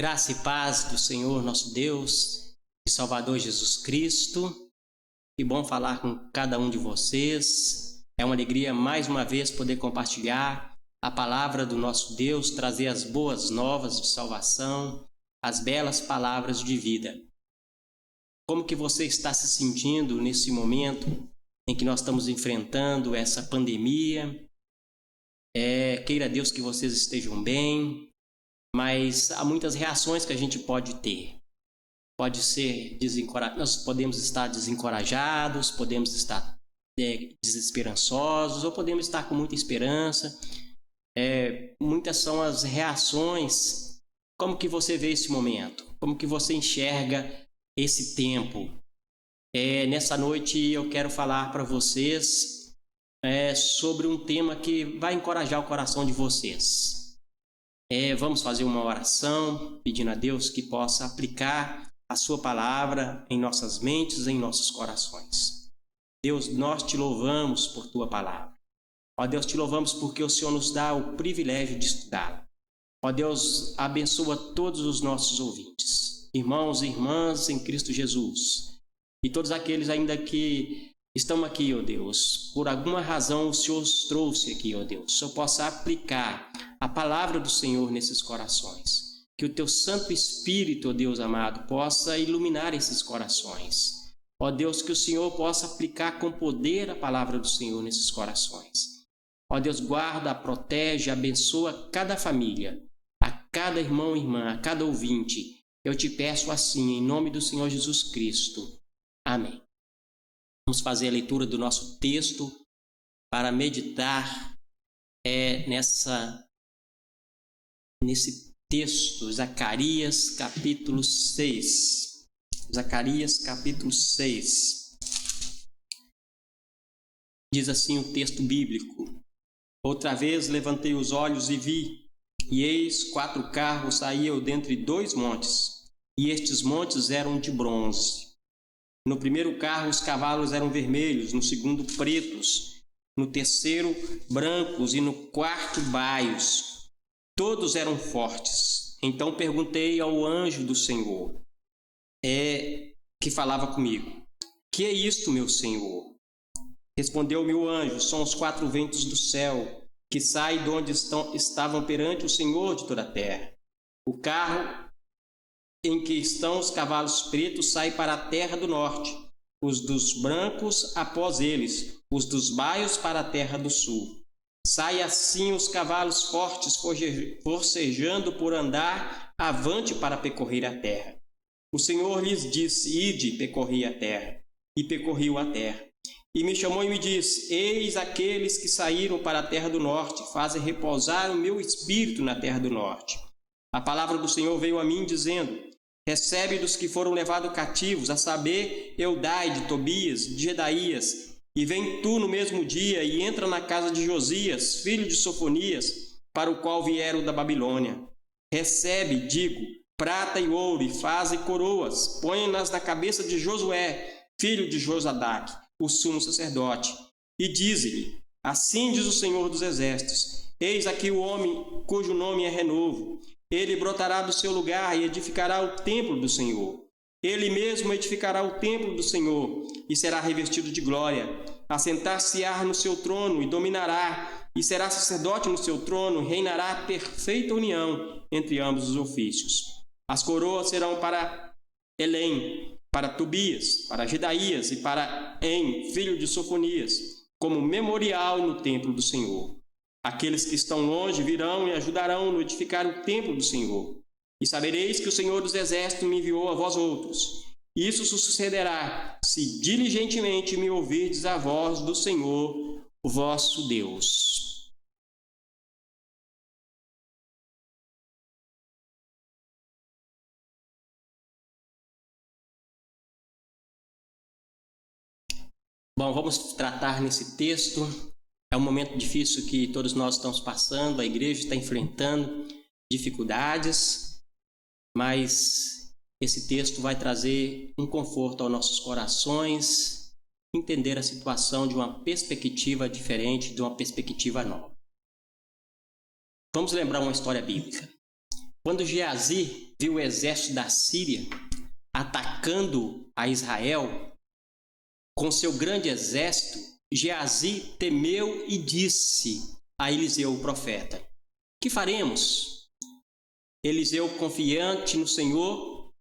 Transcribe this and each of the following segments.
Graça e paz do Senhor nosso Deus e Salvador Jesus Cristo. Que bom falar com cada um de vocês. É uma alegria mais uma vez poder compartilhar a palavra do nosso Deus, trazer as boas novas de salvação, as belas palavras de vida. Como que você está se sentindo nesse momento em que nós estamos enfrentando essa pandemia? Queira Deus que vocês estejam bem. Mas há muitas reações que a gente pode ter. Pode ser nós podemos estar desencorajados, podemos estar desesperançosos, ou podemos estar com muita esperança. Muitas são as reações. Como que você vê esse momento? Como que você enxerga esse tempo? Nessa noite eu quero falar para vocês sobre um tema que vai encorajar o coração de vocês. Vamos fazer uma oração pedindo a Deus que possa aplicar a sua palavra em nossas mentes, em nossos corações. Deus, nós te louvamos por tua palavra. Ó Deus, te louvamos porque o Senhor nos dá o privilégio de estudá-la. Ó Deus, abençoa todos os nossos ouvintes, irmãos e irmãs em Cristo Jesus, e todos aqueles ainda que estão aqui, ó Deus, por alguma razão o Senhor os trouxe aqui, ó Deus, o Senhor possa aplicar a palavra do Senhor nesses corações. Que o teu Santo Espírito, ó Deus amado, possa iluminar esses corações. Ó Deus, que o Senhor possa aplicar com poder a palavra do Senhor nesses corações. Ó Deus, guarda, protege, abençoa cada família, a cada irmão e irmã, a cada ouvinte. Eu te peço assim, em nome do Senhor Jesus Cristo. Amém. Vamos fazer a leitura do nosso texto para meditar nesse texto, Zacarias capítulo 6. Zacarias capítulo 6. Diz assim o texto bíblico: Outra vez levantei os olhos e vi, e eis 4 carros saíam dentre 2 montes, e estes montes eram de bronze. No primeiro carro os cavalos eram vermelhos, no segundo pretos, no terceiro brancos e no quarto baios. Todos eram fortes. Então perguntei ao anjo do Senhor, que falava comigo: Que é isto, meu Senhor? Respondeu-me o anjo: São os 4 ventos do céu, que saem de onde estavam perante o Senhor de toda a terra. O carro em que estão os cavalos pretos sai para a terra do norte, os dos brancos após eles, os dos baios para a terra do sul. Sai assim os cavalos fortes forcejando por andar avante para percorrer a terra. O Senhor lhes disse: Ide, percorri a terra. E percorriu a terra. E me chamou e me disse: Eis aqueles que saíram para a terra do norte, fazem repousar o meu espírito na terra do norte. A palavra do Senhor veio a mim dizendo: Recebe dos que foram levados cativos, a saber, Eldai, de Tobias, de Jedaías, e vem tu no mesmo dia e entra na casa de Josias, filho de Sofonias, para o qual vieram da Babilônia. Recebe, digo, prata e ouro, e faze coroas, põe-nas na cabeça de Josué, filho de Josadaque, o sumo sacerdote, e dize-lhe: Assim diz o Senhor dos Exércitos: Eis aqui o homem cujo nome é Renovo. Ele brotará do seu lugar e edificará o templo do Senhor. Ele mesmo edificará o templo do Senhor e será revestido de glória. Assentar-se-á no seu trono e dominará, e será sacerdote no seu trono, e reinará perfeita união entre ambos os ofícios. As coroas serão para Elém, para Tobias, para Jedaías e para En, filho de Sofonias, como memorial no templo do Senhor. Aqueles que estão longe virão e ajudarão no edificar o templo do Senhor. E sabereis que o Senhor dos Exércitos me enviou a vós outros. Isso sucederá se diligentemente me ouvirdes a voz do Senhor, o vosso Deus. Bom, vamos tratar nesse texto. É um momento difícil que todos nós estamos passando, a igreja está enfrentando dificuldades, mas esse texto vai trazer um conforto aos nossos corações, entender a situação de uma perspectiva diferente, de uma perspectiva nova. Vamos lembrar uma história bíblica. Quando Geazi viu o exército da Síria atacando a Israel com seu grande exército, Geazi temeu e disse a Eliseu, o profeta: que faremos? Eliseu, confiante no Senhor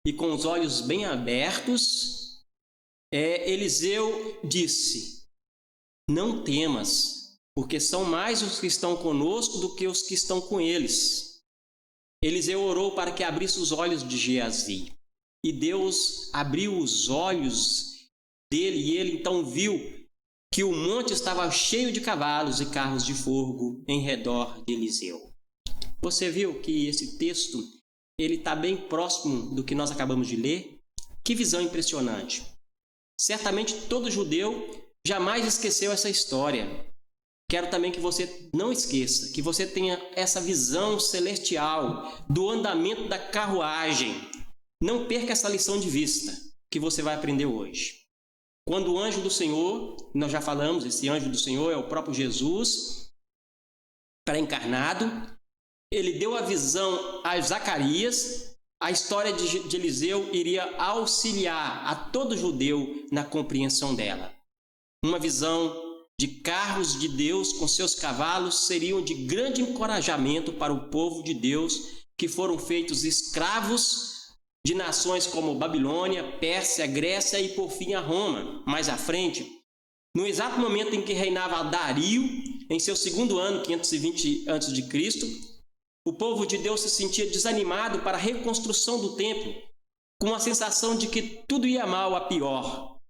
e com os olhos bem abertos, Eliseu disse: não temas, porque são mais os que estão conosco do que os que estão com eles. Eliseu orou para que abrisse os olhos de Geazi, e Deus abriu os olhos dele, e ele então viu que o monte estava cheio de cavalos e carros de fogo em redor de Eliseu. Você viu que esse texto ele está bem próximo do que nós acabamos de ler? Que visão impressionante! Certamente todo judeu jamais esqueceu essa história. Quero também que você não esqueça, que você tenha essa visão celestial do andamento da carruagem. Não perca essa lição de vista que você vai aprender hoje. Quando o anjo do Senhor, nós já falamos, esse anjo do Senhor é o próprio Jesus pré-encarnado, ele deu a visão a Zacarias, a história de Eliseu iria auxiliar a todo judeu na compreensão dela. Uma visão de carros de Deus com seus cavalos seriam de grande encorajamento para o povo de Deus, que foram feitos escravos de nações como Babilônia, Pérsia, Grécia e por fim a Roma. Mais à frente, no exato momento em que reinava Dario, em seu segundo ano, 520 a.C., o povo de Deus se sentia desanimado para a reconstrução do templo, com a sensação de que tudo ia mal a pior.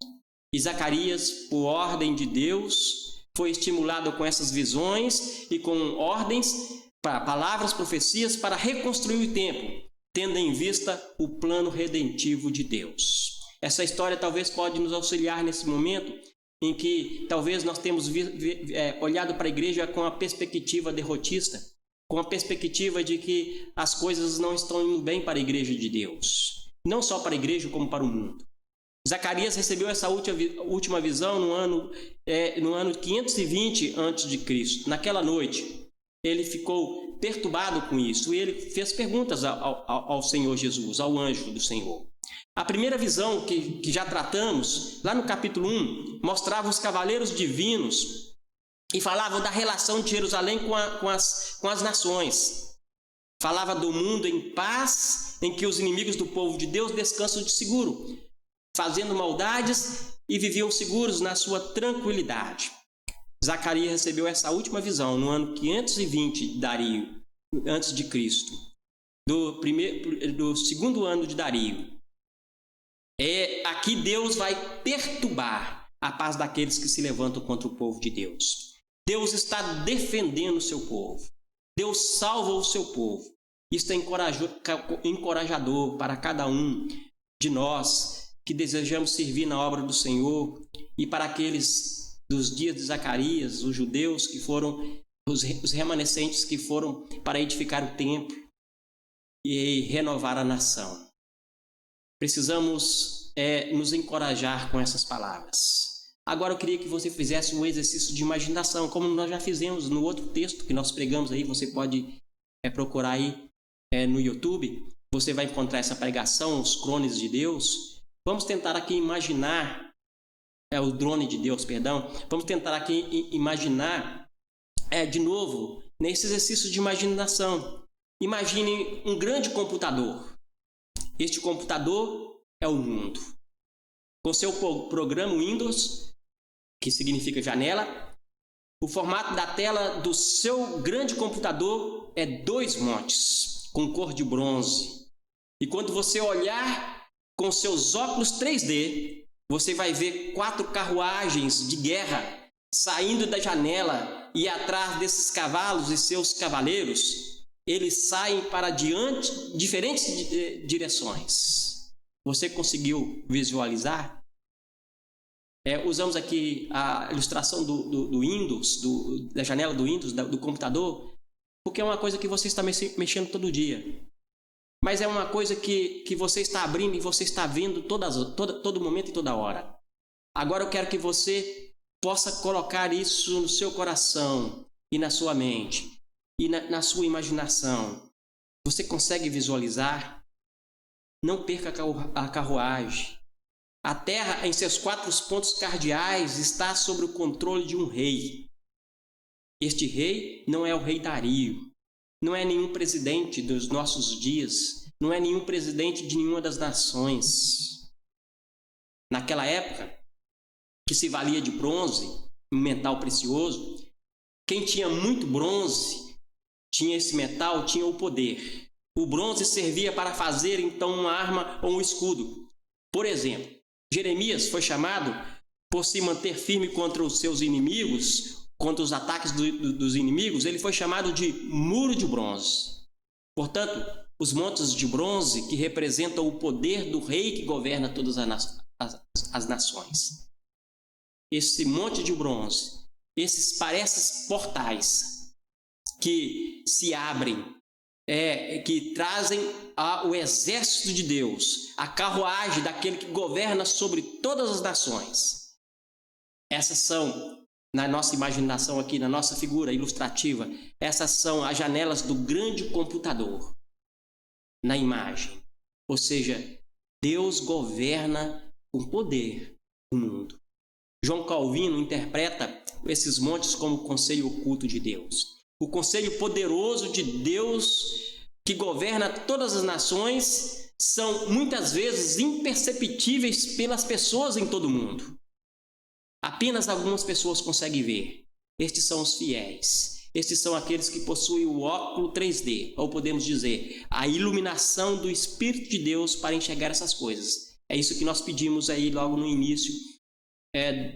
E Zacarias, por ordem de Deus, foi estimulado com essas visões e com ordens, palavras, profecias para reconstruir o templo, tendo em vista o plano redentivo de Deus. Essa história talvez pode nos auxiliar nesse momento em que talvez nós temos olhado para a igreja com a perspectiva derrotista, com a perspectiva de que as coisas não estão indo bem para a igreja de Deus, não só para a igreja como para o mundo. Zacarias recebeu essa última visão no ano 520 a.C. Naquela noite, ele ficou perturbado com isso e ele fez perguntas ao Senhor Jesus, ao anjo do Senhor. A primeira visão que já tratamos, lá no capítulo 1, mostrava os cavaleiros divinos e falavam da relação de Jerusalém com as nações. Falava do mundo em paz, em que os inimigos do povo de Deus descansam de seguro, fazendo maldades e viviam seguros na sua tranquilidade. Zacarias recebeu essa última visão no ano 520 de Dario, antes de Cristo, do segundo ano de Dario. Aqui Deus vai perturbar a paz daqueles que se levantam contra o povo de Deus. Deus está defendendo o seu povo. Deus salva o seu povo. Isso é encorajador para cada um de nós que desejamos servir na obra do Senhor e para aqueles dos dias de Zacarias, os judeus que foram, os remanescentes que foram para edificar o templo e renovar a nação. Precisamos nos encorajar com essas palavras. Agora eu queria que você fizesse um exercício de imaginação, como nós já fizemos no outro texto que nós pregamos aí. Você pode procurar aí no YouTube. Você vai encontrar essa pregação, os crones de Deus. Vamos tentar aqui imaginar, o drone de Deus, perdão. Vamos tentar aqui imaginar, de novo, nesse exercício de imaginação. Imagine um grande computador. Este computador é o mundo. Com seu programa Windows, que significa janela, o formato da tela do seu grande computador é 2 montes, com cor de bronze. E quando você olhar com seus óculos 3D, você vai ver 4 carruagens de guerra saindo da janela e atrás desses cavalos e seus cavaleiros, eles saem para diferentes direções. Você conseguiu visualizar? Usamos aqui a ilustração do Windows, da janela do Windows, do computador, porque é uma coisa que você está mexendo todo dia. Mas é uma coisa que você está abrindo e você está vendo todo momento e toda hora. Agora eu quero que você possa colocar isso no seu coração e na sua mente e na sua imaginação. Você consegue visualizar? Não perca a carruagem. A terra, em seus 4 pontos cardeais, está sob o controle de um rei. Este rei não é o rei Dario, não é nenhum presidente dos nossos dias, não é nenhum presidente de nenhuma das nações. Naquela época, que se valia de bronze, um metal precioso, quem tinha muito bronze, tinha esse metal, tinha o poder. O bronze servia para fazer, então, uma arma ou um escudo. Por exemplo, Jeremias foi chamado, por se manter firme contra os seus inimigos, contra os ataques dos inimigos, ele foi chamado de muro de bronze. Portanto, os montes de bronze que representam o poder do rei que governa todas as nações. Esse monte de bronze, esses parecem portais que se abrem, que trazem o exército de Deus, a carruagem daquele que governa sobre todas as nações. Essas são, na nossa imaginação aqui, na nossa figura ilustrativa, essas são as janelas do grande computador, na imagem. Ou seja, Deus governa com poder o mundo. João Calvino interpreta esses montes como o conselho oculto de Deus. O conselho poderoso de Deus que governa todas as nações são muitas vezes imperceptíveis pelas pessoas em todo o mundo. Apenas algumas pessoas conseguem ver. Estes são os fiéis. Estes são aqueles que possuem o óculo 3D, ou podemos dizer, a iluminação do Espírito de Deus para enxergar essas coisas. É isso que nós pedimos aí logo no início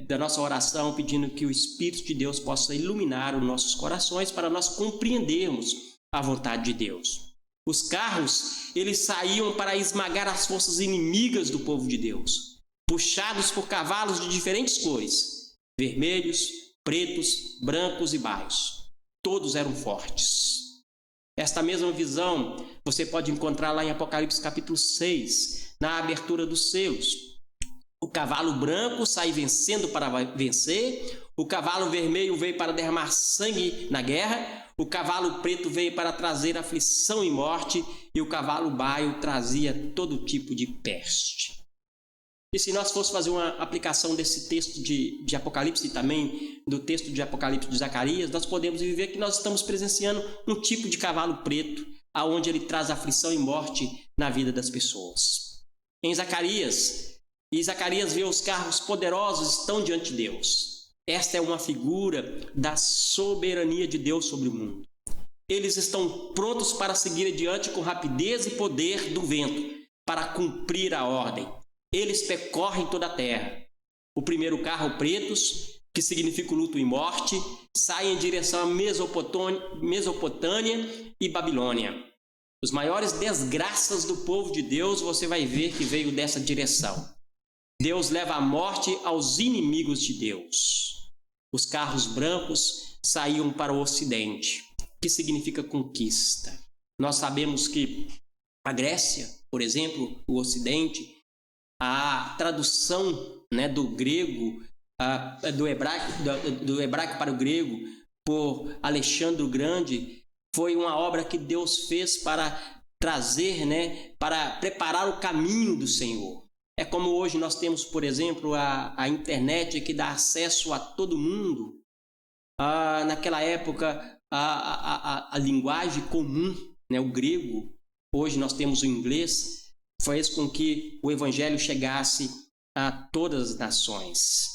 da nossa oração, pedindo que o Espírito de Deus possa iluminar os nossos corações para nós compreendermos a vontade de Deus. Os carros, eles saíam para esmagar as forças inimigas do povo de Deus, puxados por cavalos de diferentes cores, vermelhos, pretos, brancos e baios. Todos eram fortes. Esta mesma visão você pode encontrar lá em Apocalipse capítulo 6, na abertura dos selos. O cavalo branco sai vencendo para vencer, o cavalo vermelho veio para derramar sangue na guerra, o cavalo preto veio para trazer aflição e morte, e o cavalo baio trazia todo tipo de peste. E se nós fosse fazer uma aplicação desse texto de Apocalipse e também do texto de Apocalipse de Zacarias, nós podemos ver que nós estamos presenciando um tipo de cavalo preto, aonde ele traz aflição e morte na vida das pessoas. Em Zacarias vê os carros poderosos estão diante de Deus. Esta é uma figura da soberania de Deus sobre o mundo. Eles estão prontos para seguir adiante com rapidez e poder do vento, para cumprir a ordem. Eles percorrem toda a terra. O primeiro carro, pretos, que significa luto e morte, sai em direção a Mesopotâmia e Babilônia. Os maiores desgraças do povo de Deus, você vai ver que veio dessa direção. Deus leva a morte aos inimigos de Deus. Os carros brancos saíam para o ocidente, que significa conquista. Nós sabemos que a Grécia, por exemplo, o ocidente, a tradução do grego, do hebraico para o grego, por Alexandre o Grande, foi uma obra que Deus fez para trazer, para preparar o caminho do Senhor. É como hoje nós temos, por exemplo, a internet que dá acesso a todo mundo. Naquela época, a linguagem comum, o grego, hoje nós temos o inglês, fez com que o evangelho chegasse a todas as nações.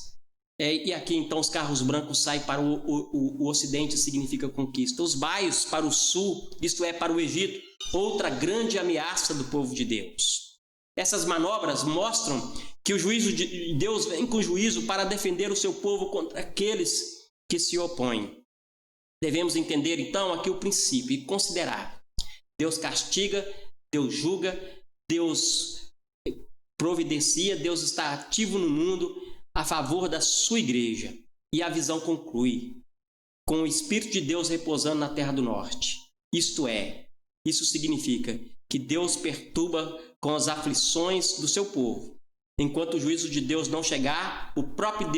E aqui então os carros brancos saem para o ocidente, significa conquista. Os baios para o sul, isto é, para o Egito, outra grande ameaça do povo de Deus. Essas manobras mostram que o juízo de Deus vem com juízo para defender o seu povo contra aqueles que se opõem. Devemos entender então aqui o princípio e considerar: Deus castiga, Deus julga, Deus providencia, Deus está ativo no mundo a favor da sua igreja. E a visão conclui com o Espírito de Deus repousando na terra do norte. Isso significa que Deus perturba com as aflições do seu povo. Enquanto o juízo de Deus não chegar, o próprio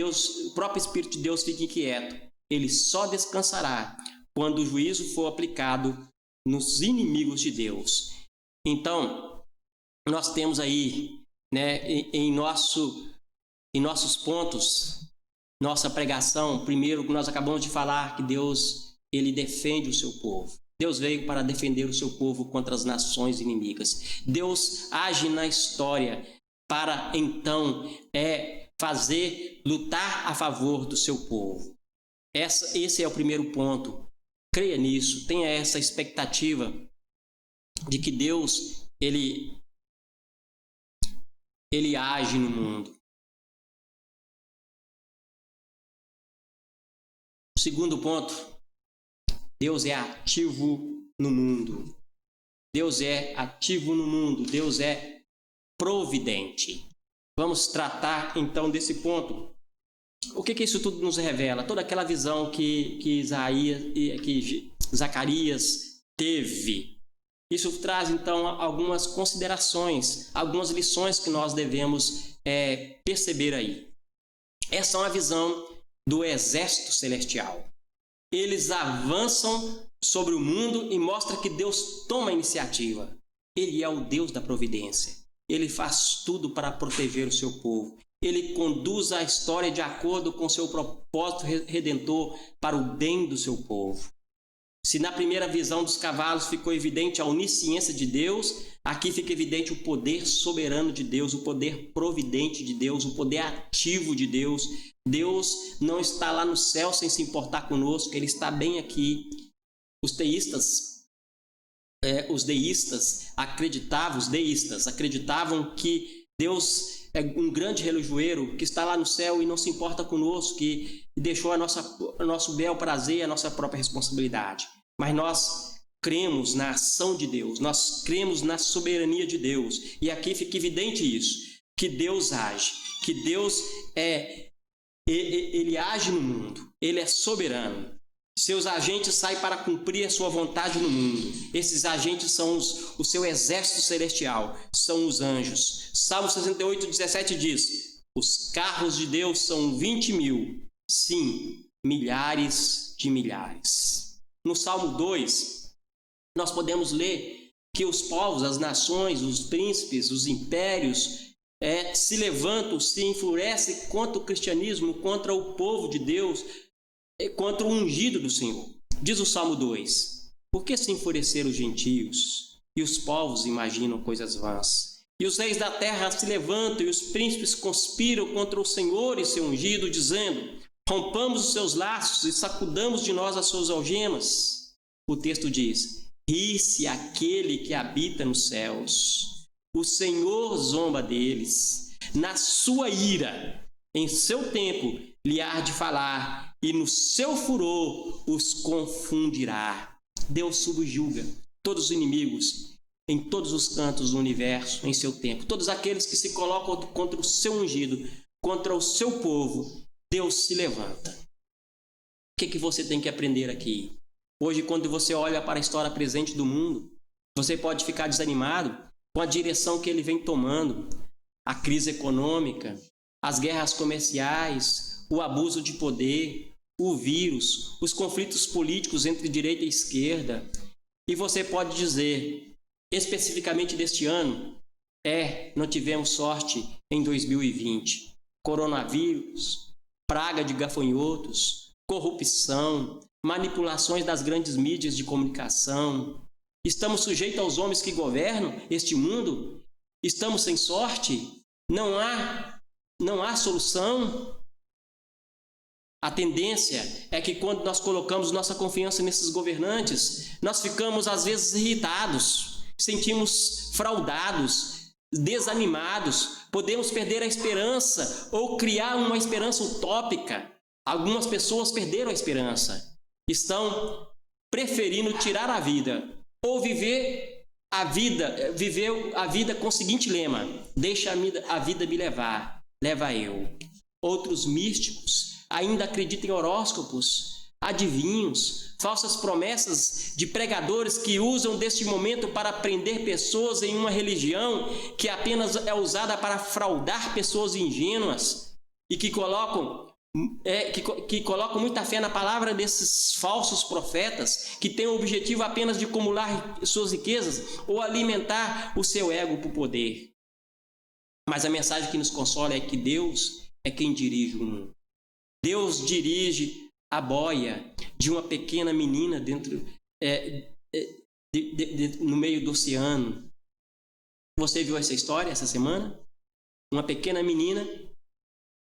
Espírito de Deus fica inquieto. Ele só descansará quando o juízo for aplicado nos inimigos de Deus. Então, nós temos aí, né, em nossos pontos, nossa pregação, primeiro que nós acabamos de falar, que Deus, ele defende o seu povo. Deus veio para defender o seu povo contra as nações inimigas. Deus age na história para, então, fazer lutar a favor do seu povo. Esse é o primeiro ponto. Creia nisso, tenha essa expectativa de que Deus, ele age no mundo. O segundo ponto, Deus é ativo no mundo. Deus é ativo no mundo, Deus é providente. Vamos tratar então desse ponto. O que isso tudo nos revela? Toda aquela visão que Zacarias teve. Isso traz então algumas considerações, algumas lições que nós devemos perceber aí. Essa é uma visão do exército celestial. Eles avançam sobre o mundo e mostram que Deus toma a iniciativa. Ele é o Deus da providência. Ele faz tudo para proteger o seu povo. Ele conduz a história de acordo com seu propósito redentor para o bem do seu povo. Se na primeira visão dos cavalos ficou evidente a onisciência de Deus, aqui fica evidente o poder soberano de Deus, o poder providente de Deus, o poder ativo de Deus. Deus não está lá no céu sem se importar conosco, Ele está bem aqui. Os deístas acreditavam que Deus é um grande relojoeiro que está lá no céu e não se importa conosco, que deixou o nosso bel prazer, a nossa própria responsabilidade. Mas nós cremos na ação de Deus, nós cremos na soberania de Deus. E aqui fica evidente isso, que Deus age, que Deus ele age no mundo, Ele é soberano. Seus agentes saem para cumprir a sua vontade no mundo. Esses agentes são o seu exército celestial, são os anjos. Salmo 68:17 diz: os carros de Deus são 20.000, sim, milhares de milhares. No Salmo 2, nós podemos ler que os povos, as nações, os príncipes, os impérios se levantam, se enfurecem contra o cristianismo, contra o povo de Deus, contra o ungido do Senhor. Diz o Salmo 2: por que se enfureceram os gentios e os povos imaginam coisas vãs? E os reis da terra se levantam e os príncipes conspiram contra o Senhor e seu ungido, dizendo: rompamos os seus laços e sacudamos de nós as suas algemas. O texto diz: ri-se aquele que habita nos céus. O Senhor zomba deles. Na sua ira, em seu tempo, lhe há de falar, e no seu furor os confundirá. Deus subjuga todos os inimigos em todos os cantos do universo em seu tempo. Todos aqueles que se colocam contra o seu ungido, contra o seu povo, Deus se levanta. O que você tem que aprender aqui? Hoje, quando você olha para a história presente do mundo, você pode ficar desanimado com a direção que ele vem tomando. A crise econômica, as guerras comerciais, o abuso de poder, o vírus, os conflitos políticos entre direita e esquerda. E você pode dizer, especificamente deste ano, não tivemos sorte em 2020. Coronavírus, praga de gafanhotos, corrupção, manipulações das grandes mídias de comunicação. Estamos sujeitos aos homens que governam este mundo? Estamos sem sorte? Não há solução? A tendência é que quando nós colocamos nossa confiança nesses governantes, nós ficamos às vezes irritados, sentimos fraudados, desanimados, podemos perder a esperança ou criar uma esperança utópica. Algumas pessoas perderam a esperança, estão preferindo tirar a vida ou viver a vida com o seguinte lema: deixa a vida me levar, leva eu. Outros místicos ainda acreditam em horóscopos, adivinhos, falsas promessas de pregadores que usam deste momento para prender pessoas em uma religião que apenas é usada para fraudar pessoas ingênuas e que colocam que colocam muita fé na palavra desses falsos profetas, que têm o objetivo apenas de acumular suas riquezas ou alimentar o seu ego por poder. Mas a mensagem que nos consola é que Deus é quem dirige o mundo. Deus dirige a boia de uma pequena menina no meio do oceano. Você viu essa história essa semana? Uma pequena menina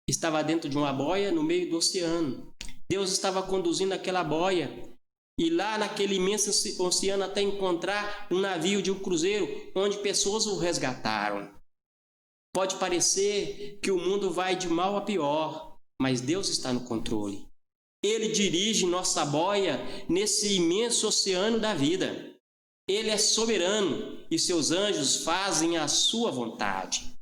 estava dentro de uma boia no meio do oceano. Deus estava conduzindo aquela boia e lá naquele imenso oceano até encontrar um navio de um cruzeiro onde pessoas o resgataram. Pode parecer que o mundo vai de mal a pior, mas Deus está no controle. Ele dirige nossa boia nesse imenso oceano da vida. Ele é soberano e seus anjos fazem a sua vontade.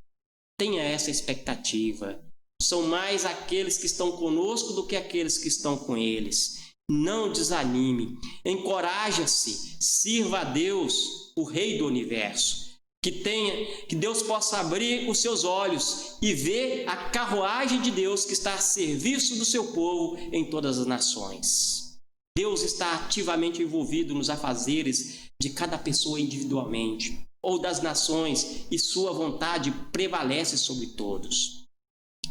Tenha essa expectativa. São mais aqueles que estão conosco do que aqueles que estão com eles. Não desanime, encoraja-se, sirva a Deus, o Rei do Universo. Que Deus possa abrir os seus olhos e ver a carruagem de Deus que está a serviço do seu povo em todas as nações. Deus está ativamente envolvido nos afazeres de cada pessoa individualmente ou das nações e sua vontade prevalece sobre todos.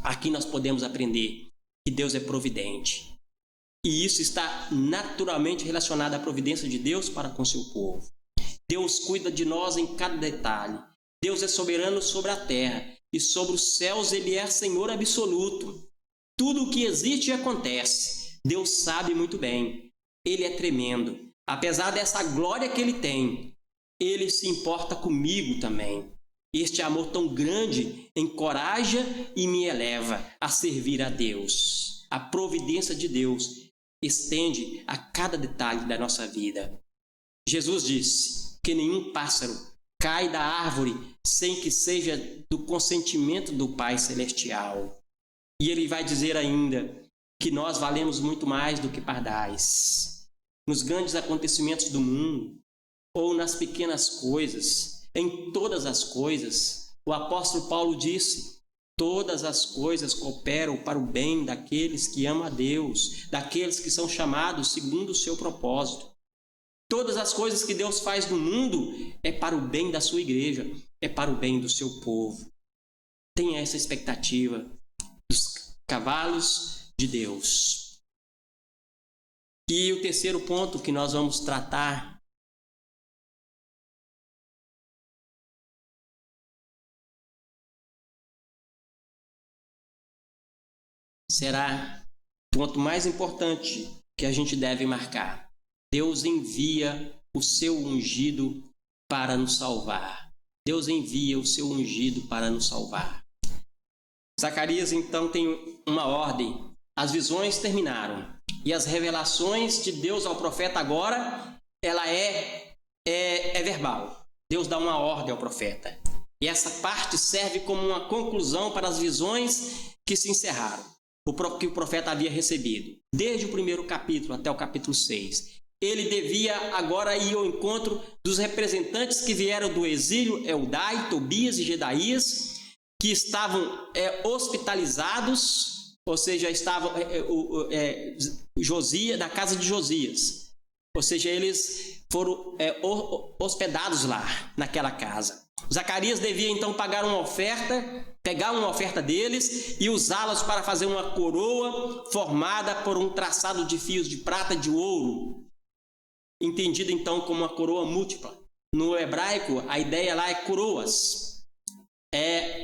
Aqui nós podemos aprender que Deus é providente. E isso está naturalmente relacionado à providência de Deus para com seu povo. Deus cuida de nós em cada detalhe. Deus é soberano sobre a terra e sobre os céus Ele é Senhor absoluto. Tudo o que existe e acontece, Deus sabe muito bem. Ele é tremendo. Apesar dessa glória que Ele tem, Ele se importa comigo também. Este amor tão grande encoraja e me eleva a servir a Deus. A providência de Deus estende a cada detalhe da nossa vida. Jesus disse que nenhum pássaro cai da árvore sem que seja do consentimento do Pai Celestial. E Ele vai dizer ainda que nós valemos muito mais do que pardais. Nos grandes acontecimentos do mundo ou nas pequenas coisas, em todas as coisas, o apóstolo Paulo disse: todas as coisas cooperam para o bem daqueles que amam a Deus, daqueles que são chamados segundo o seu propósito. Todas as coisas que Deus faz no mundo é para o bem da sua igreja, é para o bem do seu povo. Tenha essa expectativa dos cavalos de Deus. E o terceiro ponto que nós vamos tratar será o ponto mais importante que a gente deve marcar. Deus envia o seu ungido para nos salvar. Deus envia o seu ungido para nos salvar. Zacarias, então, tem uma ordem. As visões terminaram. E as revelações de Deus ao profeta agora, ela é verbal. Deus dá uma ordem ao profeta. E essa parte serve como uma conclusão para as visões que se encerraram. Que o profeta havia recebido. Desde o primeiro capítulo até o capítulo 6. Ele devia agora ir ao encontro dos representantes que vieram do exílio, Eldai, Tobias e Gedaías, que estavam hospitalizados, ou seja, estavam Josias, da casa de Josias. Ou seja, eles foram hospedados lá, naquela casa. Zacarias devia então pegar uma oferta deles e usá-las para fazer uma coroa formada por um traçado de fios de prata e de ouro. Entendida então como uma coroa múltipla. No hebraico, a ideia lá é coroas.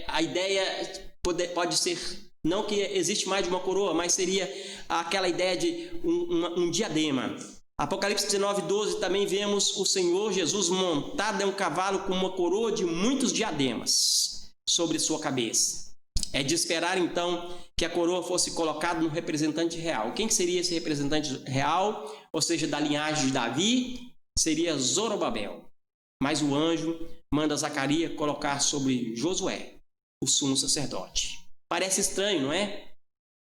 A ideia pode ser, não que existe mais de uma coroa, mas seria aquela ideia de um diadema. Apocalipse 19:12 também vemos o Senhor Jesus montado em um cavalo com uma coroa de muitos diademas sobre sua cabeça. É de esperar então que a coroa fosse colocada no representante real. Quem seria esse representante real? Ou seja, da linhagem de Davi, seria Zorobabel. Mas o anjo manda Zacarias colocar sobre Josué, o sumo sacerdote. Parece estranho, não é?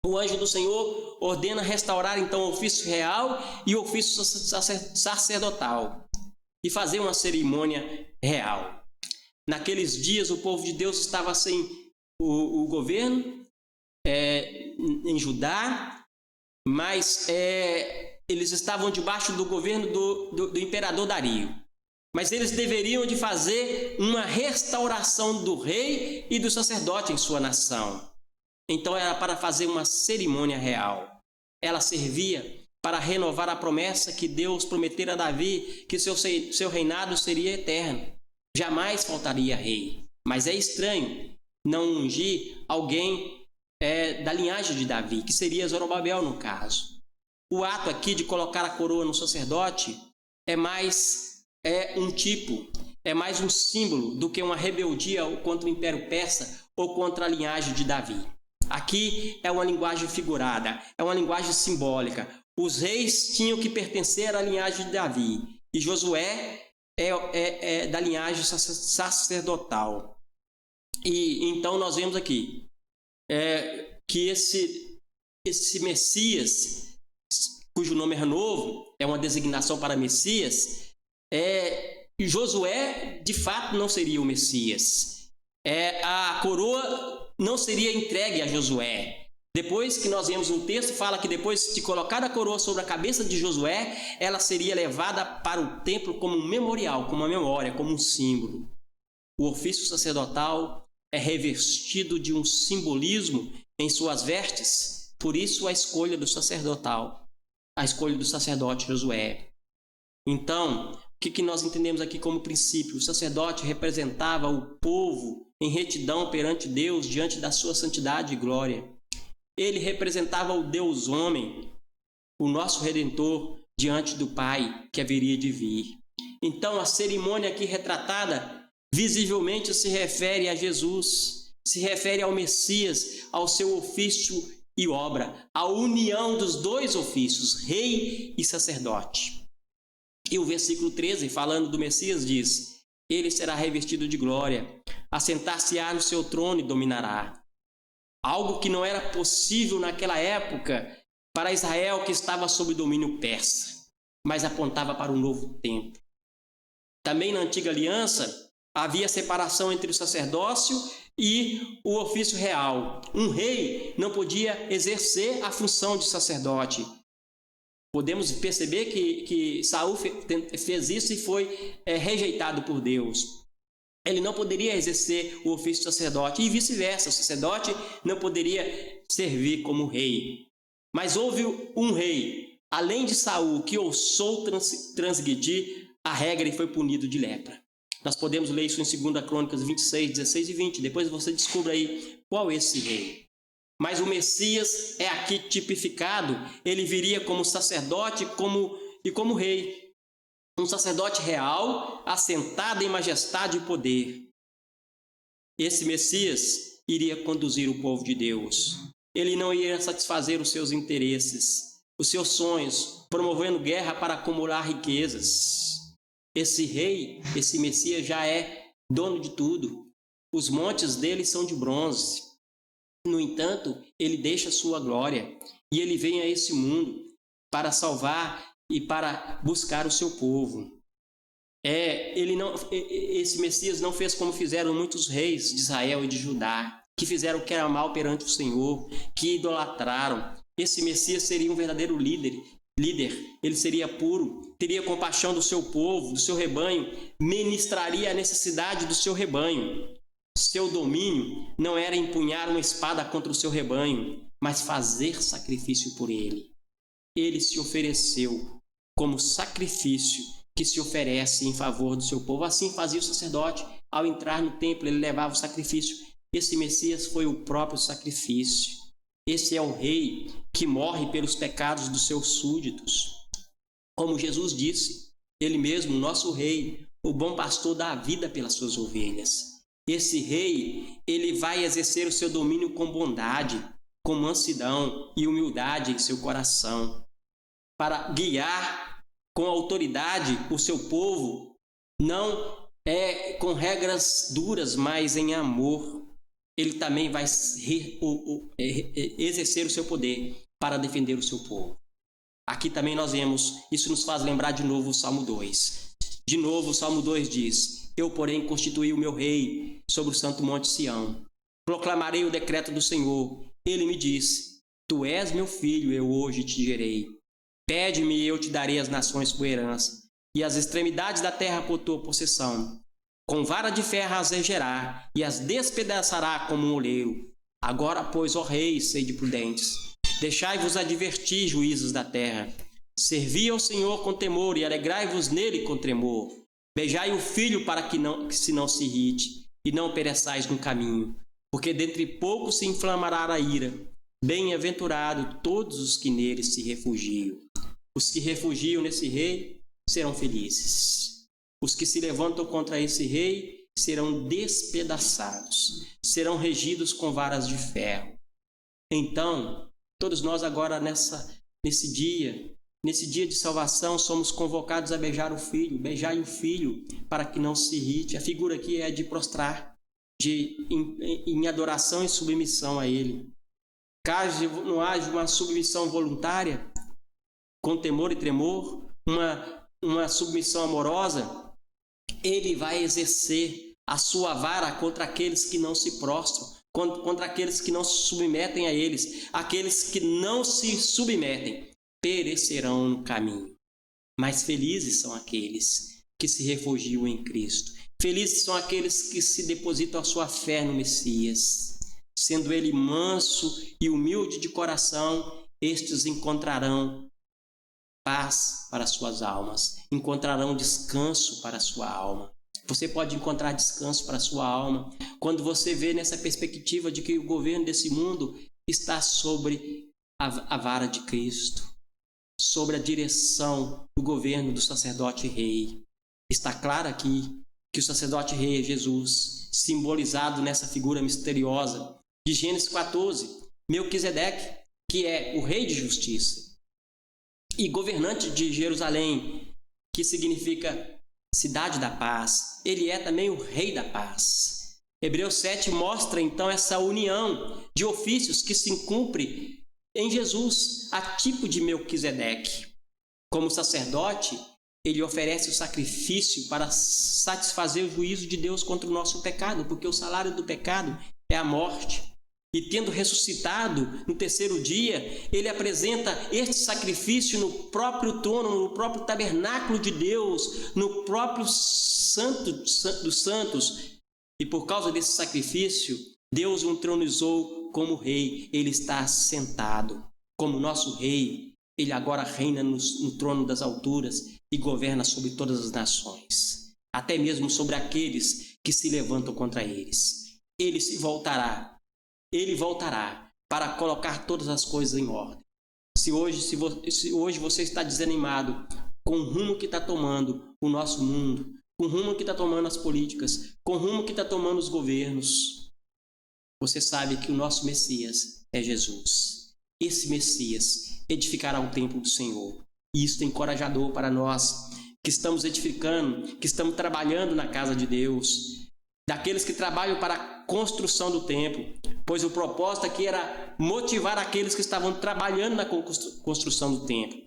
O anjo do Senhor ordena restaurar então o ofício real e o ofício sacerdotal e fazer uma cerimônia real. Naqueles dias o povo de Deus estava sem o governo, em Judá, mas eles estavam debaixo do governo do imperador Dario. Mas eles deveriam de fazer uma restauração do rei e do sacerdote em sua nação. Então era para fazer uma cerimônia real. Ela servia para renovar a promessa que Deus prometera a Davi, que seu reinado seria eterno. Jamais faltaria rei. Mas é estranho não ungir alguém da linhagem de Davi, que seria Zorobabel no caso. O ato aqui de colocar a coroa no sacerdote é mais um símbolo do que uma rebeldia contra o Império Persa ou contra a linhagem de Davi. Aqui é uma linguagem figurada, é uma linguagem simbólica. Os reis tinham que pertencer à linhagem de Davi e Josué é da linhagem sacerdotal. E então nós vemos aqui que esse Messias, cujo nome é renovo, é uma designação para Messias, Josué de fato não seria o Messias. A coroa não seria entregue a Josué. Depois que nós vemos no texto, fala que depois de colocar a coroa sobre a cabeça de Josué, ela seria levada para o templo como um memorial, como uma memória, como um símbolo. O ofício sacerdotal é revestido de um simbolismo em suas vestes, por isso a escolha do sacerdote Josué. Então, o que nós entendemos aqui como princípio? O sacerdote representava o povo em retidão perante Deus, diante da sua santidade e glória. Ele representava o Deus homem, o nosso Redentor, diante do Pai que haveria de vir. Então, a cerimônia aqui retratada visivelmente se refere a Jesus, se refere ao Messias, ao seu ofício e obra, à união dos dois ofícios, rei e sacerdote. E o versículo 13, falando do Messias, diz: ele será revestido de glória, assentar-se-á no seu trono e dominará. Algo que não era possível naquela época para Israel, que estava sob domínio persa, mas apontava para um novo tempo. Também na antiga aliança havia separação entre o sacerdócio e o ofício real. Um rei não podia exercer a função de sacerdote. Podemos perceber que Saul fez isso e foi rejeitado por Deus. Ele não poderia exercer o ofício de sacerdote e vice-versa. O sacerdote não poderia servir como rei. Mas houve um rei, além de Saul, que ousou transgredir a regra e foi punido de lepra. Nós podemos ler isso em 2 Crônicas 26, 16 e 20. Depois você descobre aí qual é esse rei. Mas o Messias é aqui tipificado. Ele viria como sacerdote e como rei. Um sacerdote real, assentado em majestade e poder. Esse Messias iria conduzir o povo de Deus. Ele não iria satisfazer os seus interesses, os seus sonhos, promovendo guerra para acumular riquezas. Esse rei, esse Messias já é dono de tudo. Os montes dele são de bronze. No entanto, ele deixa sua glória e ele vem a esse mundo para salvar e para buscar o seu povo. Esse Messias não fez como fizeram muitos reis de Israel e de Judá, que fizeram o que era mal perante o Senhor, que idolatraram. Esse Messias seria um verdadeiro líder. Ele seria puro, teria compaixão do seu povo, do seu rebanho, ministraria a necessidade do seu rebanho. Seu domínio não era empunhar uma espada contra o seu rebanho, mas fazer sacrifício por ele. Ele se ofereceu como sacrifício que se oferece em favor do seu povo. Assim fazia o sacerdote. Ao entrar no templo, ele levava o sacrifício. Esse Messias foi o próprio sacrifício. Esse é o rei que morre pelos pecados dos seus súditos. Como Jesus disse, ele mesmo, nosso rei, o bom pastor, dá a vida pelas suas ovelhas. Esse rei, ele vai exercer o seu domínio com bondade, com mansidão e humildade em seu coração, para guiar com autoridade o seu povo, não com regras duras, mas em amor. Ele também vai exercer o seu poder para defender o seu povo. Aqui também nós vemos, isso nos faz lembrar de novo o Salmo 2. De novo o Salmo 2 diz: eu, porém, constituí o meu rei sobre o santo monte Sião. Proclamarei o decreto do Senhor. ele me disse: Tu és meu filho, eu hoje te gerei. Pede-me e eu te darei as nações por herança, e as extremidades da terra por tua possessão. Com vara de ferro as regerá, e as despedaçará como um oleiro. Agora, pois, ó reis, sede prudentes, deixai-vos advertir, juízes da terra. Servi ao Senhor com temor e alegrai-vos nele com tremor. Beijai o filho para que se não se irrite, e não pereçais no caminho, porque dentre pouco se inflamará a ira. Bem-aventurado todos os que nele se refugiam. Os que refugiam nesse rei serão felizes. Os que se levantam contra esse rei serão despedaçados, serão regidos com varas de ferro. Então, todos nós agora nesse dia de salvação, somos convocados a beijar o Filho. Beijai o Filho para que não se irrite. A figura aqui é de prostrar, em adoração e submissão a Ele. Caso não haja uma submissão voluntária, com temor e tremor, uma submissão amorosa, Ele vai exercer a sua vara contra aqueles que não se prostram, contra aqueles que não se submetem a eles. Aqueles que não se submetem perecerão no caminho. Mas felizes são aqueles que se refugiam em Cristo. Felizes são aqueles que se depositam a sua fé no Messias. Sendo ele manso e humilde de coração, estes encontrarão paz para suas almas, encontrarão descanso para a sua alma. Você pode encontrar descanso para a sua alma quando você vê nessa perspectiva de que o governo desse mundo está sobre a vara de Cristo, sobre a direção do governo do sacerdote rei. Está claro aqui que o sacerdote rei é Jesus, simbolizado nessa figura misteriosa de Gênesis 14, Melquisedeque, que é o rei de justiça, e governante de Jerusalém, que significa cidade da paz. Ele é também o rei da paz. Hebreus 7 mostra então essa união de ofícios que se cumpre em Jesus, a tipo de Melquisedeque. Como sacerdote, ele oferece o sacrifício para satisfazer o juízo de Deus contra o nosso pecado, porque o salário do pecado é a morte. E tendo ressuscitado no terceiro dia, ele apresenta este sacrifício no próprio trono, no próprio tabernáculo de Deus, no próprio santo dos santos. E por causa desse sacrifício, Deus o entronizou como rei. Ele está sentado como nosso rei. Ele agora reina no trono das alturas e governa sobre todas as nações, até mesmo sobre aqueles que se levantam contra eles. Ele voltará para colocar todas as coisas em ordem. Se hoje você está desanimado com o rumo que está tomando o nosso mundo, com o rumo que está tomando as políticas, com o rumo que está tomando os governos, você sabe que o nosso Messias é Jesus. Esse Messias edificará o templo do Senhor. E isso é encorajador para nós que estamos edificando, que estamos trabalhando na casa de Deus, daqueles que trabalham para a construção do templo, pois o propósito aqui era motivar aqueles que estavam trabalhando na construção do templo.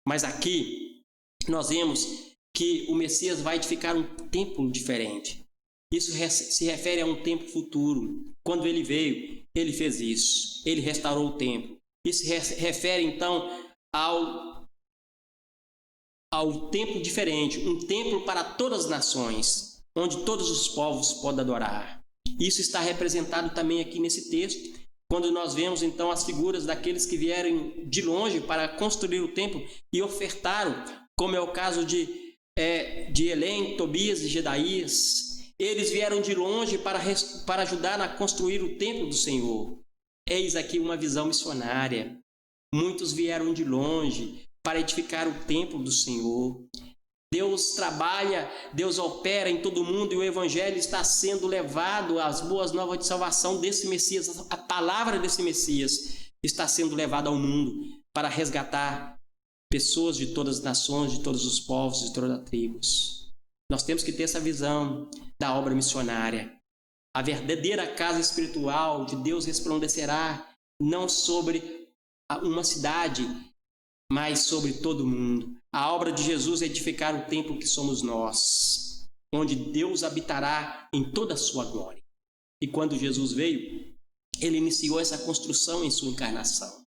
Mas aqui nós vemos que o Messias vai edificar um templo diferente. Isso se refere a um tempo futuro. Quando ele veio, ele fez isso. Ele restaurou o templo. Isso se refere então ao templo diferente, um templo para todas as nações, onde todos os povos podem adorar. Isso está representado também aqui nesse texto, quando nós vemos então as figuras daqueles que vieram de longe para construir o templo e ofertaram, como é o caso de Elém, Tobias e Gedaías. Eles vieram de longe para ajudar a construir o templo do Senhor. Eis aqui uma visão missionária. Muitos vieram de longe para edificar o templo do Senhor. Deus trabalha, Deus opera em todo mundo e o Evangelho está sendo levado, as boas novas de salvação desse Messias, a palavra desse Messias está sendo levada ao mundo para resgatar pessoas de todas as nações, de todos os povos, de todas as tribos. Nós temos que ter essa visão da obra missionária. A verdadeira casa espiritual de Deus resplandecerá não sobre uma cidade, mas sobre todo mundo. A obra de Jesus é edificar o templo que somos nós, onde Deus habitará em toda a sua glória. E quando Jesus veio, Ele iniciou essa construção em sua encarnação.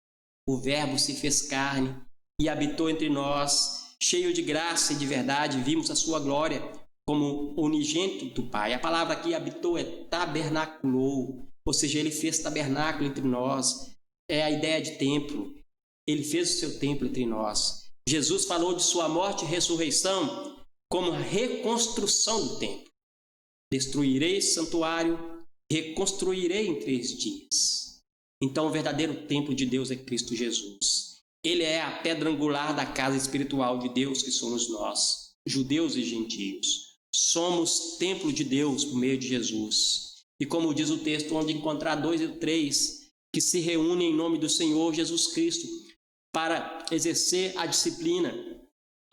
O Verbo se fez carne e habitou entre nós, cheio de graça e de verdade. Vimos a sua glória como unigênito do Pai. A palavra aqui habitou é tabernaculou, ou seja, ele fez tabernáculo entre nós. É a ideia de templo. Ele fez o seu templo entre nós. Jesus falou de sua morte e ressurreição como a reconstrução do templo. Destruirei esse santuário, reconstruirei em 3 dias. Então o verdadeiro templo de Deus é Cristo Jesus. Ele é a pedra angular da casa espiritual de Deus, que somos nós, judeus e gentios. Somos templo de Deus por meio de Jesus. E como diz o texto, onde encontrar 2 ou 3 que se reúnem em nome do Senhor Jesus Cristo para exercer a disciplina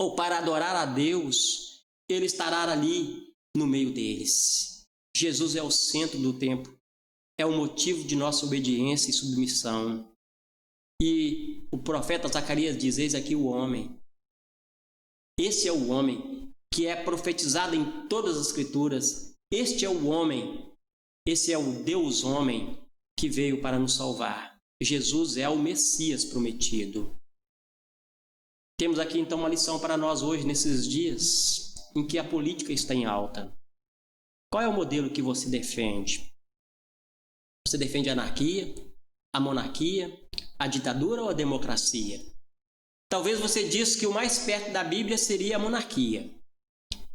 ou para adorar a Deus, Ele estará ali no meio deles. Jesus é o centro do templo, é o motivo de nossa obediência e submissão. E o profeta Zacarias diz: eis aqui o homem. Esse é o homem que é profetizado em todas as Escrituras. Este é o homem, esse é o Deus homem que veio para nos salvar. Jesus é o Messias prometido. Temos aqui então uma lição para nós hoje, nesses dias em que a política está em alta. Qual é o modelo que você defende? Você defende a anarquia, a monarquia, a ditadura ou a democracia? Talvez você diz que o mais perto da Bíblia seria a monarquia.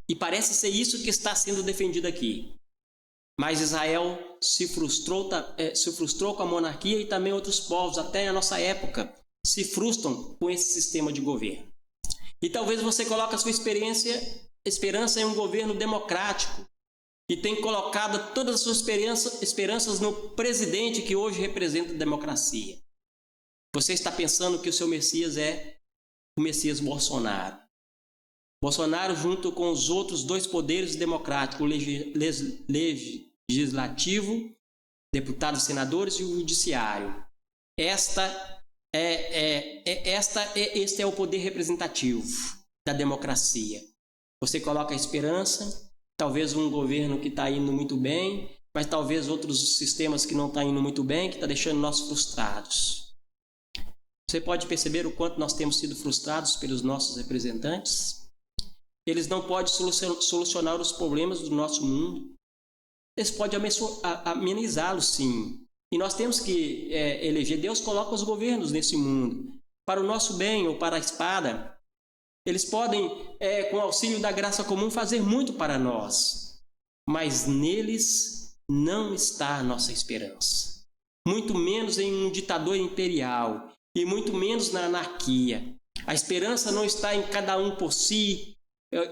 E parece ser isso que está sendo defendido aqui. Mas Israel se frustrou com a monarquia, e também outros povos, até a nossa época, se frustram com esse sistema de governo. E talvez você coloque a sua esperança em um governo democrático e tem colocado todas as suas esperanças no presidente que hoje representa a democracia. Você está pensando que o seu Messias é o Messias Bolsonaro. Bolsonaro, junto com os outros 2 poderes democráticos, o legislativo, deputados, senadores, e o judiciário. Este é o poder representativo da democracia. Você coloca a esperança, talvez um governo que está indo muito bem, mas talvez outros sistemas que não estão indo muito bem, que está deixando nós frustrados. Você pode perceber o quanto nós temos sido frustrados pelos nossos representantes? Eles não podem solucionar os problemas do nosso mundo. Eles podem amenizá-los, sim. E nós temos que eleger. Deus coloca os governos nesse mundo para o nosso bem ou para a espada. Eles podem, com o auxílio da graça comum, fazer muito para nós. Mas neles não está a nossa esperança. Muito menos em um ditador imperial e muito menos na anarquia. A esperança não está em cada um por si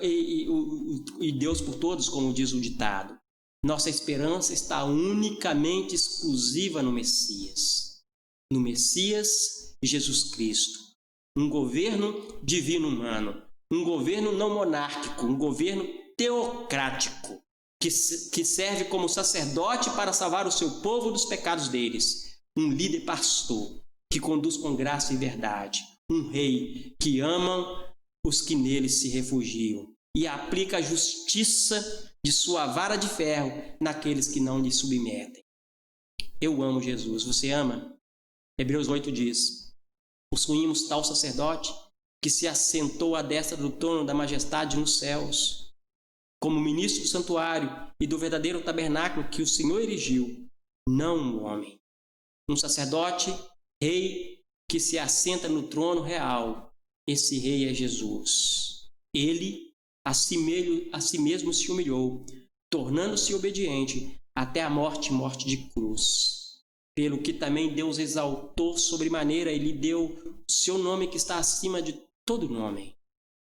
e Deus por todos, como diz o ditado. Nossa esperança está unicamente exclusiva no Messias Jesus Cristo. Um governo divino humano, um governo não monárquico, um governo teocrático, que serve como sacerdote para salvar o seu povo dos pecados deles. Um líder pastor que conduz com graça e verdade. Um rei que ama os que nele se refugiam e aplica a justiça de sua vara de ferro naqueles que não lhe submetem. Eu amo Jesus. Você ama? Hebreus 8 diz: possuímos tal sacerdote que se assentou à destra do trono da majestade nos céus, como ministro do santuário e do verdadeiro tabernáculo que o Senhor erigiu, não um homem. Um sacerdote, rei, que se assenta no trono real. Esse rei é Jesus. Ele a si mesmo se humilhou, tornando-se obediente até a morte de cruz. Pelo que também Deus exaltou sobremaneira e lhe deu o seu nome que está acima de todo nome.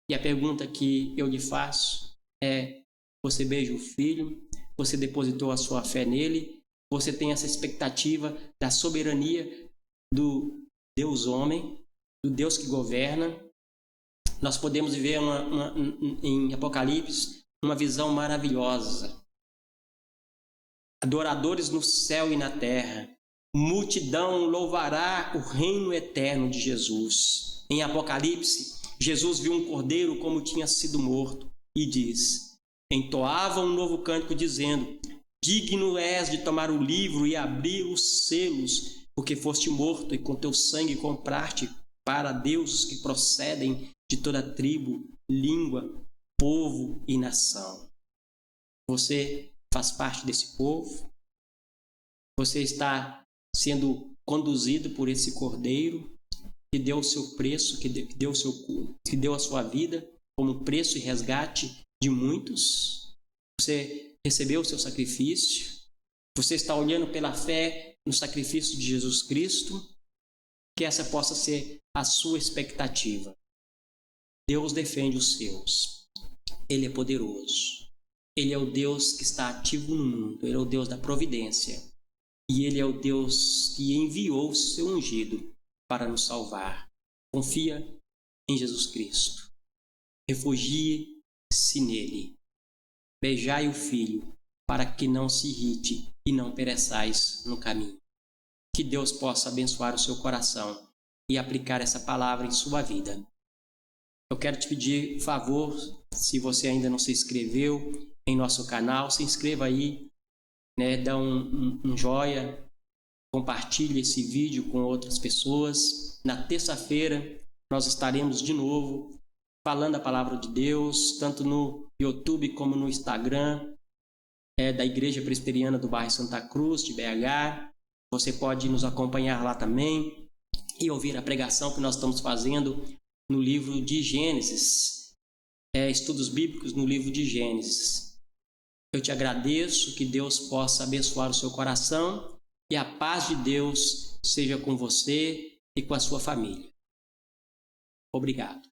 E a pergunta que eu lhe faço é: você beija o Filho? Você depositou a sua fé nele? Você tem essa expectativa da soberania do Deus homem, do Deus que governa? Nós podemos ver em Apocalipse uma visão maravilhosa. Adoradores no céu e na terra. Multidão louvará o reino eterno de Jesus. Em Apocalipse, Jesus viu um cordeiro como tinha sido morto e diz: entoava um novo cântico dizendo: Digno és de tomar o livro e abrir os selos, porque foste morto e com teu sangue compraste para Deus os que procedem de toda tribo, língua, povo e nação. Você faz parte desse povo? Você está sendo conduzido por esse Cordeiro que deu o seu preço, que deu a sua vida como preço e resgate de muitos? Você recebeu o seu sacrifício? Você está olhando pela fé no sacrifício de Jesus Cristo? Que essa possa ser a sua expectativa. Deus defende os seus. Ele é poderoso. Ele é o Deus que está ativo no mundo. Ele é o Deus da providência. E Ele é o Deus que enviou o seu ungido para nos salvar. Confia em Jesus Cristo. Refugie-se nele. Beijai o Filho, para que não se irrite e não pereçais no caminho. Que Deus possa abençoar o seu coração e aplicar essa palavra em sua vida. Eu quero te pedir favor, se você ainda não se inscreveu em nosso canal, se inscreva aí, dá um joia, compartilhe esse vídeo com outras pessoas. Na terça-feira nós estaremos de novo falando a palavra de Deus, tanto no YouTube como no Instagram, da Igreja Presbiteriana do bairro Santa Cruz, de BH. Você pode nos acompanhar lá também e ouvir a pregação que nós estamos fazendo no livro de Gênesis, estudos bíblicos no livro de Gênesis. Eu te agradeço, que Deus possa abençoar o seu coração e a paz de Deus seja com você e com a sua família. Obrigado.